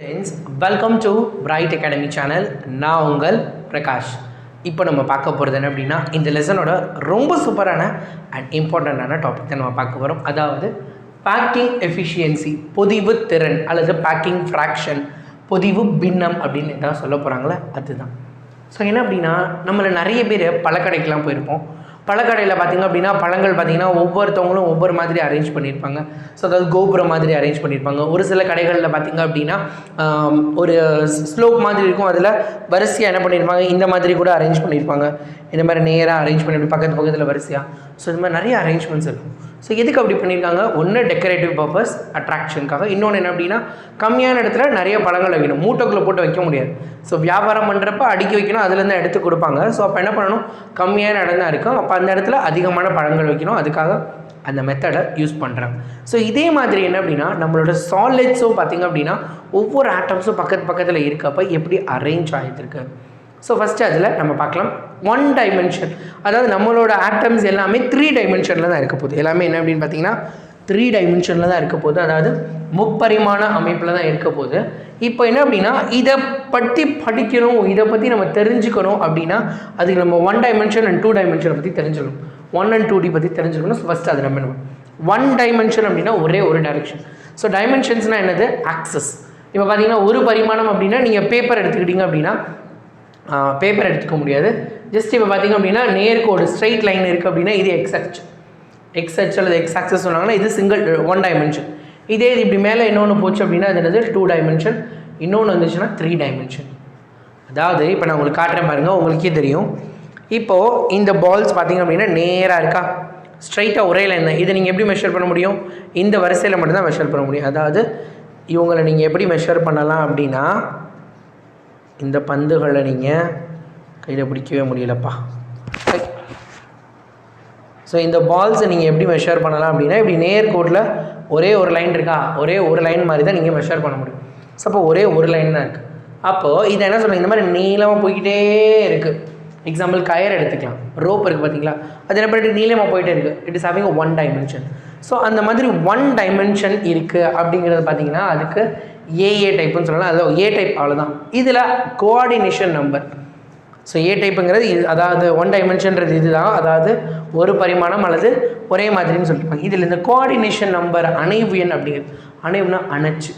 Friends, welcome to Bright Academy channel. நான் உங்கள் பிரகாஷ். இப்போ நம்ம பார்க்க போகிறது என்ன அப்படின்னா, இந்த லெசனோட ரொம்ப சூப்பரான அண்ட் இம்பார்ட்டண்ட்டான டாபிக் தான் நம்ம பார்க்க போகிறோம். அதாவது பேக்கிங் எஃபிஷியன்சி, பொதிவு திறன் அல்லது பேக்கிங் ஃப்ராக்ஷன், பொதிவு பின்னம் அப்படின்னு தான் சொல்ல போகிறாங்களே அதுதான். ஸோ என்ன அப்படின்னா, நம்மள நிறைய பேர் பழக்கடைக்கெலாம் போயிருப்போம். பழக்கடையில் பார்த்திங்க அப்படின்னா பழங்கள் பார்த்திங்கன்னா ஒவ்வொருத்தவங்களும் ஒவ்வொரு மாதிரி அரேஞ்ச் பண்ணியிருப்பாங்க. ஸோ அதாவது கோபுரம் மாதிரி அரேஞ்ச் பண்ணியிருப்பாங்க. ஒரு சில கடைகளில் பார்த்திங்க அப்படின்னா ஒரு ஸ்லோப் மாதிரி இருக்கும், அதில் வரிசையாக என்ன பண்ணியிருப்பாங்க, இந்த மாதிரி கூட அரேஞ்ச் பண்ணியிருப்பாங்க. இந்த மாதிரி நேராக அரேஞ்ச் பண்ணி பக்கத்து பக்கத்தில் வரிசையாக. ஸோ இந்த மாதிரி நிறைய அரேஞ்ச்மெண்ட்ஸ் இருக்கும். ஸோ எதுக்கு அப்படி பண்ணியிருக்காங்க? ஒன்று டெக்கரேட்டிவ் பர்பஸ், அட்ராக்ஷனுக்காக. இன்னொன்று என்ன அப்படின்னா, கம்மியான இடத்துல நிறைய பழங்கள் வைக்கணும், மூட்டைக்குள்ளே போட்டு வைக்க முடியாது. ஸோ வியாபாரம் பண்ணுறப்ப அடுக்கி வைக்கணும், அதுலேருந்து எடுத்து கொடுப்பாங்க. ஸோ அப்போ என்ன பண்ணணும், கம்மியான இடம் தான் இருக்கும், அப்போ அந்த இடத்துல அதிகமான பழங்கள் வைக்கணும். அதுக்காக அந்த மெத்தடை யூஸ் பண்ணுறாங்க. ஸோ இதே மாதிரி என்ன அப்படின்னா, நம்மளோட சாலிட்ஸும் பார்த்திங்க அப்படின்னா ஒவ்வொரு ஆட்டம்ஸும் பக்கத்தில் இருக்கப்போ எப்படி அரேஞ்ச் ஆகிருக்கு. ஸோ ஃபஸ்ட்டு அதில் நம்ம பார்க்கலாம். 1 டைமென்ஷன், அதாவது நம்மளோட ஆட்டம்ஸ் எல்லாமே 3 டைமென்ஷனில் தான் இருக்க போகுது. எல்லாமே என்ன அப்படின்னு பார்த்தீங்கன்னா 3 டைமென்ஷனில் தான் இருக்க போகுது, அதாவது முப்பரிமாண அமைப்பில் தான் இருக்க போகுது. இப்போ என்ன அப்படின்னா, இதை பற்றி படிக்கணும், இதை பற்றி நம்ம தெரிஞ்சுக்கணும் அப்படின்னா அதுக்கு நம்ம 1 டைமென்ஷன் அண்ட் 2 டைமென்ஷனை பற்றி தெரிஞ்சுக்கணும், 1 and 2D பற்றி தெரிஞ்சுக்கணும். ஸோ ஃபஸ்ட்டு அது நம்ம 1 டைமென்ஷன் அப்படின்னா ஒரே ஒரு டைரெக்ஷன். ஸோ டைமென்ஷன்ஸ்னால் என்னது, ஆக்சஸ். இப்போ பார்த்தீங்கன்னா ஒரு பரிமாணம் அப்படின்னா நீங்கள் பேப்பர் எடுத்துக்கிட்டீங்க அப்படின்னா பேப்பர் எடுத்துக்க முடியாது. ஜஸ்ட் இப்போ பார்த்திங்க அப்படின்னா நேர்கோடு ஸ்ட்ரைட் லைன் இருக்குது அப்படின்னா இது எக்ஸ்ஹெச் அல்லது எக்ஸ் ஆக்சஸ் சொன்னாங்கன்னா இது சிங்கிள் 1 டைமென்ஷன். இதே இது இப்படி மேலே இன்னொன்று போச்சு அப்படின்னா அது என்னது 2 டைமென்ஷன். இன்னொன்று வந்துச்சுன்னா 3 டைமென்ஷன். அதாவது இப்போ நான் உங்களுக்கு காட்டுறேன் பாருங்கள், உங்களுக்கே தெரியும். இப்போது இந்த பால்ஸ் பார்த்திங்க அப்படின்னா நேராக இருக்கா, ஸ்ட்ரைட்டாக ஒரே லைன் தான். இதை நீங்கள் எப்படி மெஷர் பண்ண முடியும், இந்த வரிசையில் மட்டும்தான் மெஷர் பண்ண முடியும். அதாவது இவங்களை நீங்கள் எப்படி மெஷர் பண்ணலாம் அப்படின்னா, இந்த பந்துகளை நீங்கள் கையில் பிடிக்கவே முடியலப்பா. ஸோ இந்த பால்ஸை நீங்கள் எப்படி மெஷர் பண்ணலாம் அப்படின்னா, இப்படி நேர்கோட்டில் ஒரே ஒரு லைன் இருக்கா, ஒரே ஒரு லைன் மாதிரி தான் நீங்கள் மெஷர் பண்ண முடியும். ஸோ அப்போ ஒரே ஒரு லைன் தான் இருக்குது. அப்போது இதை என்ன சொல்லுங்கள், இந்த மாதிரி நீளமாக போய்கிட்டே இருக்குது. எக்ஸாம்பிள் கயர் எடுத்துக்கலாம், ரோப் இருக்குது பார்த்தீங்களா, அது என்ன பண்ணிட்டு நீளமாக போயிட்டே இருக்குது. It is having 1 dimension. So அந்த மாதிரி 1 டைமென்ஷன் இருக்குது அப்படிங்கிறது பார்த்திங்கன்னா அதுக்கு ஏஏ டைப்புன்னு சொல்லலாம். அதாவது ஏ டைப், அவ்வளோதான். இதில் கோஆர்டினேஷன் நம்பர். ஸோ ஏ டைப்புங்கிறது இது, அதாவது 1 டைமென்ஷன்றது இது தான், அதாவது ஒரு பரிமாணம் அல்லது ஒரே மாதிரின்னு சொல்லியிருப்பாங்க. இதில் இந்த கோஆர்டினேஷன் நம்பர் அணைவு எண் அப்படிங்கிறது, அணைவுனா அணைச்சு.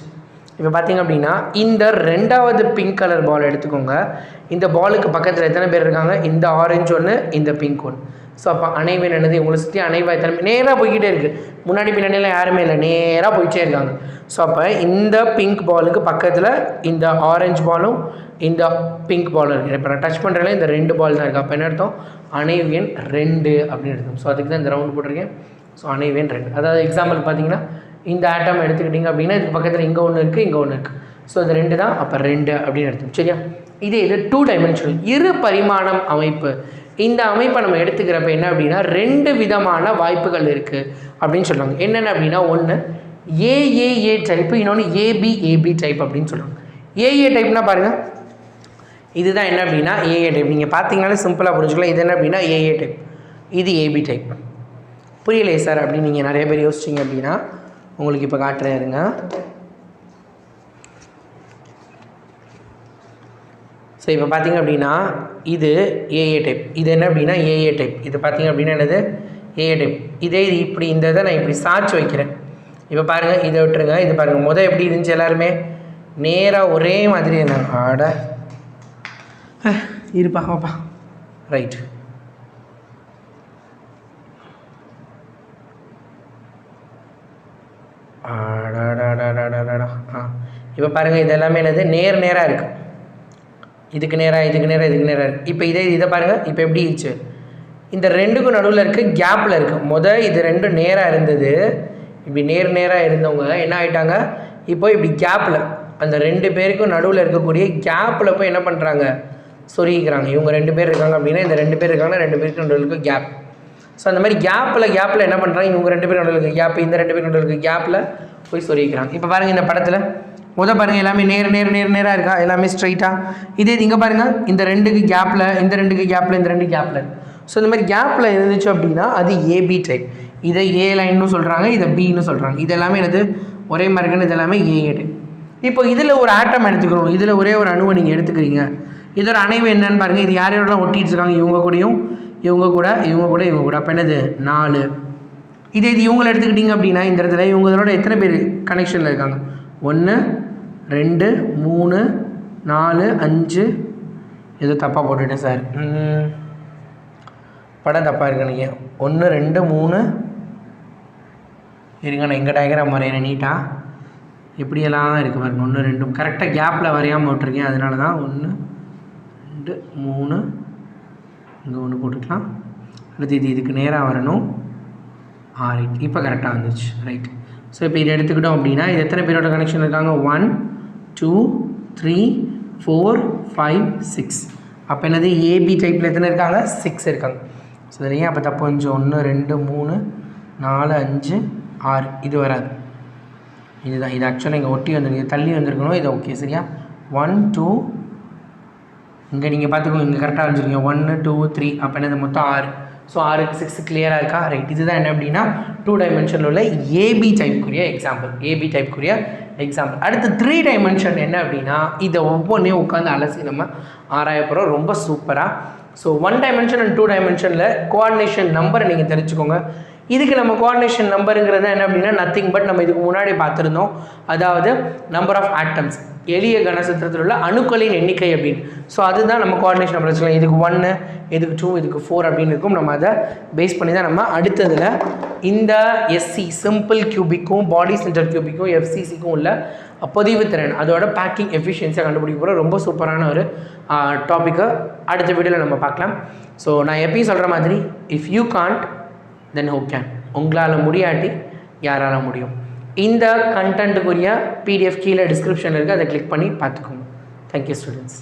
இப்போ பார்த்திங்க அப்படின்னா இந்த 2வது பிங்க் கலர் பால் எடுத்துக்கோங்க. இந்த பாலுக்கு பக்கத்தில் எத்தனை பேர் இருக்காங்க, இந்த ஆரஞ்சு ஒன்று, இந்த பிங்க் ஒன்று. ஸோ அப்போ அணைவு என்னது, உங்களை சுற்றி அணைவாக எத்தனை நேராக போய்கிட்டே இருக்குது, முன்னாடி பின்னாடிலாம் யாருமே இல்லை, நேராக போயிட்டே இருக்காங்க. ஸோ அப்போ இந்த பிங்க் பாலுக்கு பக்கத்தில் இந்த ஆரஞ்சு பாலும் இந்த பிங்க் பாலும் இருக்குது. இப்போ நான் டச் பண்ணுறதுல இந்த 2 பால் தான் இருக்குது. அப்போ என்ன அர்த்தம், அணைவு எண் 2 அப்படின்னு எடுத்தோம். ஸோ அதுக்கு தான் இந்த ரவுண்டு போட்டிருக்கேன். ஸோ அணைவு எண் 2. அதாவது எக்ஸாம்பிள் பார்த்தீங்கன்னா இந்த ஆட்டம் எடுத்துக்கிட்டிங்க அப்படின்னா இதுக்கு பக்கத்தில் இங்கே ஒன்று இருக்குது, இங்கே ஒன்று இருக்குது. ஸோ இது 2 தான், அப்போ 2 அப்படின்னு எடுத்தோம். சரியா? இது 2 டைமென்ஷனல், இரு பரிமாணம் அமைப்பு. இந்த அமைப்பை நம்ம எடுத்துக்கிறப்ப என்ன அப்படின்னா 2 விதமான வாய்ப்புகள் இருக்குது அப்படின்னு சொல்லுவாங்க. என்னென்ன அப்படின்னா, ஒன்று ஏஏஏ டைப்பு, இன்னொன்று ஏபி டைப் அப்படின்னு சொல்லுவாங்க. ஏஏ டைப்னா பாருங்கள், இதுதான் என்ன அப்படின்னா ஏஏ டைப். நீங்கள் பார்த்தீங்கன்னாலே சிம்பிளாக புரிஞ்சுக்கலாம். இது என்ன அப்படின்னா ஏஏ டைப், இது ஏபி டைப். புரியலையே சார் அப்படின்னு நீங்கள் நிறைய பேர் யோசிச்சிங்க அப்படின்னா உங்களுக்கு இப்போ காட்டுறேன் இருங்க. ஸோ இப்போ பார்த்திங்க அப்படின்னா இது ஏஏ டைப், இது என்ன அப்படின்னா ஏஏ டைப். இது பார்த்திங்க அப்படின்னா என்னது, ஏஏ டைப். இதே இது இப்படி இந்த இதை நான் இப்படி சாய்ச்சி வைக்கிறேன். இப்போ பாருங்கள், இதை விட்டுருங்க. இது பாருங்கள், முதல் எப்படி இருந்துச்சு, எல்லாருமே நேராக ஒரே மாதிரி இருந்தாங்க. ஆட இருப்பா வாப்பா, ரைட். இப்போ பாருங்கள், இது எல்லாமே என்னது நேராக இருக்குது, இதுக்கு நேராக இருக்குது. இப்போ இதை பாருங்கள், இப்போ எப்படி இருந்துச்சு, இந்த 2க்கும் நடுவில் இருக்குது, கேப்பில் இருக்குது. இது 2 நேராக இருந்தது, இப்படி நேராக இருந்தவங்க என்ன ஆகிட்டாங்க, இப்போ இப்படி கேப்பில் அந்த 2 பேருக்கும் நடுவில் இருக்கக்கூடிய கேப்பில் போய் என்ன பண்ணுறாங்க, சொருகிக்கிறாங்க. இவங்க 2 பேர் இருக்காங்க அப்படின்னா இந்த 2 பேர் இருக்காங்கன்னா 2 பேருக்கு நடுவில் இருக்க கேப். ஸோ அந்த மாதிரி கேப்பில் என்ன பண்ணுறாங்க, இவங்க 2 பேர் நடுவில் இருக்க கேப், இந்த 2 பேர் நடுவில் இருக்க கேப்பில் போய் சொருகிக்கிறாங்க. இப்போ பாருங்கள், இந்த படத்தில் பாருங்கள் எல்லாமே நேராக இருக்கா, எல்லாமே ஸ்ட்ரைட்டாக. இதே இங்கே பாருங்கள், இந்த 2க்கு கேப்பில், இந்த 2க்கு கேப்பில், இந்த 2 கேப்பில். ஸோ இந்த மாதிரி கேப்பில் இருந்துச்சு அப்படின்னா அது ஏபி டைப். இதை ஏ லைன்னு சொல்கிறாங்க, இதை பின்னு சொல்கிறாங்க. இது எல்லாமே என்னது ஒரே மாதிரி இருக்குன்னு, இது எல்லாமே ஏஏ டைப். இப்போ இதில் ஒரு ஆட்டம் எடுத்துக்கிறோம், இதில் ஒரே ஒரு அணுவை நீங்கள் எடுத்துக்கிறீங்க. இதோட அணைவு என்னன்னு பாருங்கள். இது யார் யாரோட ஒட்டிட்டு இருக்காங்க? இவங்க கூடயும் இவங்க கூட இவங்க கூட இவங்க கூட. அப்போ என்னது 4. இது இவங்களை எடுத்துக்கிட்டிங்க அப்படின்னா இந்த இடத்துல இவங்களோட எத்தனை பேர் கனெக்ஷனில் இருக்காங்க? 1 2 3 4 5. ஏதோ தப்பாக போட்டுட்டேன் சார், படம் தப்பாக இருக்கு நீங்கள். 1 2 3 இருங்க, நான் எங்கள் டயக்ராம் வரைகிறேன் நீட்டாக. எப்படியெல்லாம் இருக்குது பாருங்கள். 1 2 கரெக்டாக கேப்பில் வரையாமல் விட்டுருக்கேன், அதனால தான் 1 2 3. இங்கே 1 போட்டுக்கலாம். அடுத்து இதுக்கு நேராக வரணும். ரைட், இப்போ கரெக்டாக வந்துச்சு. ரைட். ஸோ இப்போ இதை எடுத்துக்கிட்டோம் அப்படின்னா இது எத்தனை பேரோட கனெக்ஷன் இருக்காங்க? 1 2 3 4 5 6. அப்போ என்னது ஏபி டைப்பில் எத்தனை இருக்காங்க? 6 இருக்காங்க. ஸோ சரியா, அப்போ தப்பு கொஞ்சம் 1 2 3 4 5 6. இது வராது, இதுதான். இது ஆக்சுவலாக இங்கே ஒட்டி வந்துருக்கு, தள்ளி வந்திருக்கணும். இது ஓகே சரியா. 1 2 இங்கே நீங்கள் பார்த்துக்கோங்க, இங்கே கரெக்டாக வச்சுருக்கீங்க. 1 2 3. அப்போ என்னது மொத்தம் 6. ஸோ 6க்கு 6 கிளியராக இருக்கா? ரைட். இதுதான் என்ன அப்படின்னா 2 டைமென்ஷனில் உள்ள ஏபி டைப்புக்குரிய எக்ஸாம்பிள். ஏபி டைப்புக்குரிய எக்ஸாம்பிள். அடுத்து 3 டைமென்ஷன் என்ன அப்படின்னா இதை ஒவ்வொன்றையும் உட்காந்து அலசி நம்ம ஆராய போகிறோம் ரொம்ப சூப்பராக. ஸோ 1 டைமென்ஷன் அண்ட் 2 டைமென்ஷனில் கோஆர்டினேஷன் நம்பரை நீங்கள் தெரிஞ்சுக்கோங்க. இதுக்கு நம்ம கோஆர்டினேஷன் நம்பருங்கிறது என்ன அப்படின்னா நத்திங் பட் நம்ம இதுக்கு முன்னாடி பார்த்துருந்தோம், அதாவது நம்பர் ஆஃப் ஆட்டம்ஸ், எளிய கனசத்திரத்தில் உள்ள அணுக்களின் எண்ணிக்கை அப்படின்னு. ஸோ அதுதான் நம்ம கோஆர்டினேஷன் நம்பர் வச்சுக்கலாம். இதுக்கு 1, இதுக்கு 2, இதுக்கு 4 அப்படின்னு இருக்கும். நம்ம அதை பேஸ் பண்ணி தான் நம்ம அடுத்ததில் இந்த எஸ்சி சிம்பிள் கியூபிக்கும் பாடி சென்டர் கியூபிக்கும் எஃப்சிசிக்கும் உள்ள பதிவு திறன், அதோட பேக்கிங் எஃபிஷியன்சியாக கண்டுபிடிக்க போகிற ரொம்ப சூப்பரான ஒரு டாப்பிக்கை அடுத்த வீடியோவில் நம்ம பார்க்கலாம். ஸோ நான் எப்பயும் சொல்கிற மாதிரி, if you can't then who can. உங்களால் முடியாட்டி யாரால் முடியும். இந்த கண்டென்ட்டுக்குரிய பிடிஎஃப் கீழே டிஸ்கிரிப்ஷனில் இருக்குது, அதை கிளிக் பண்ணி பார்த்துக்கோங்க. Thank you students.